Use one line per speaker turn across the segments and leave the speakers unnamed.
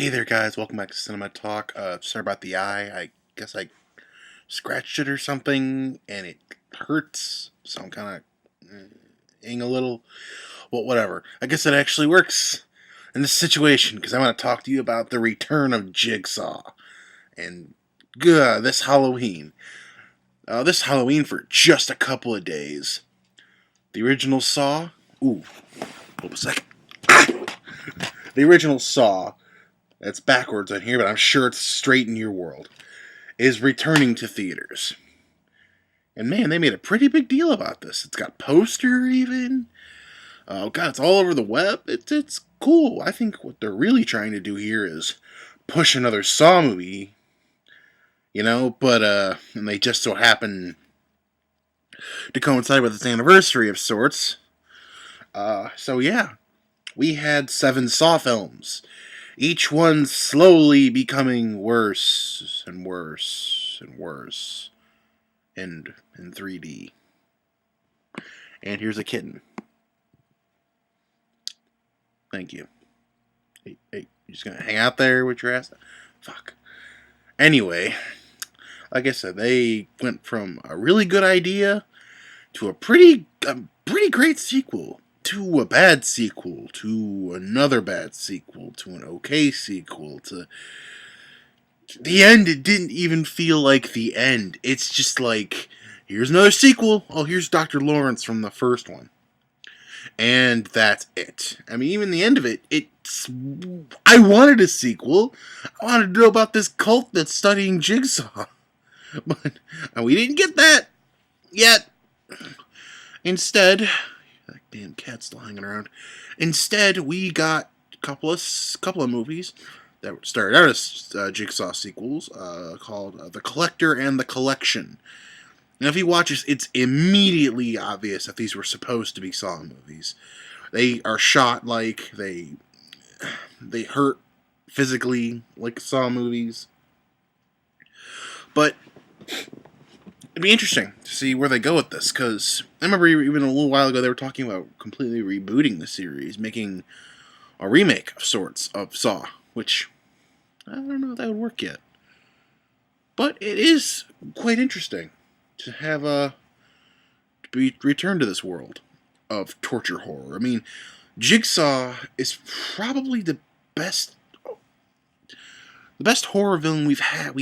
Hey there, guys. Welcome back to Cinema Talk. Sorry about the eye. I guess I scratched it or something, and it hurts. So I'm kind of ing a little. Well, whatever. I guess it actually works in this situation because I want to talk to you about the return of Jigsaw and this Halloween. This Halloween for just a couple of days. The original Saw. Ooh, hold a second. The original Saw. That's backwards on here, but I'm sure it's straight in your world, is returning to theaters. And man, they made a pretty big deal about this. It's got poster even. Oh god, it's all over the web. It's cool. I think what they're really trying to do here is push another Saw movie, but and they just so happen to coincide with its anniversary of sorts. So yeah, we had 7 Saw films. Each one slowly becoming worse and worse and worse. And in 3D. And here's a kitten. Thank you. Hey, you just gonna hang out there with your ass? Fuck. Anyway, like I said, they went from a really good idea to a pretty great sequel, to a bad sequel, to another bad sequel, to an okay sequel, to the end. It didn't even feel like the end. It's just like, here's another sequel. Oh, here's Dr. Lawrence from the first one. And that's it. I mean, even the end of it, I wanted a sequel. I wanted to know about this cult that's studying Jigsaw. But we didn't get that yet. Instead, that damn cat's still hanging around. Instead, we got a couple of movies that started out as Jigsaw sequels called The Collector and The Collection. Now, if you watch this, it's immediately obvious that these were supposed to be Saw movies. They are shot like they hurt physically like Saw movies. But it'd be interesting to see where they go with this, because I remember even a little while ago they were talking about completely rebooting the series, making a remake of sorts of Saw, which I don't know if that would work yet. But it is quite interesting to have return to this world of torture horror. I mean, Jigsaw is probably the best horror villain we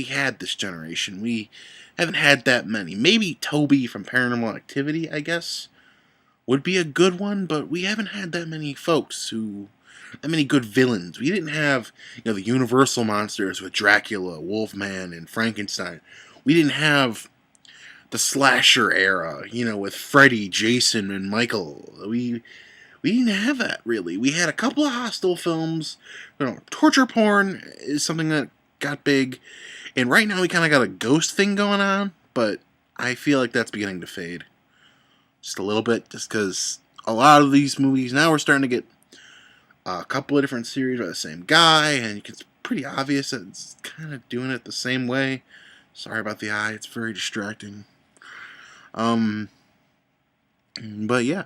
had this generation. We haven't had that many. Maybe Toby from Paranormal Activity, I guess, would be a good one, but we haven't had that many good villains. We didn't have, the Universal monsters with Dracula, Wolfman, and Frankenstein. We didn't have the slasher era, with Freddy, Jason, and Michael. We didn't have that, really. We had a couple of Hostel films. Torture porn is something that got big. And right now we kind of got a ghost thing going on, but I feel like that's beginning to fade. Just a little bit, just because a lot of these movies, now we're starting to get a couple of different series by the same guy, and it's pretty obvious that it's kind of doing it the same way. Sorry about the eye, it's very distracting. But yeah.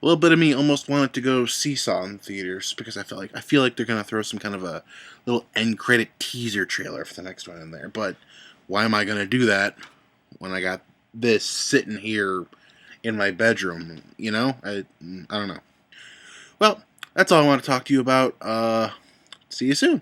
A little bit of me almost wanted to go see Saw in theaters because I feel like they're gonna throw some kind of a little end credit teaser trailer for the next one in there. But why am I gonna do that when I got this sitting here in my bedroom? I don't know. Well, that's all I want to talk to you about. See you soon.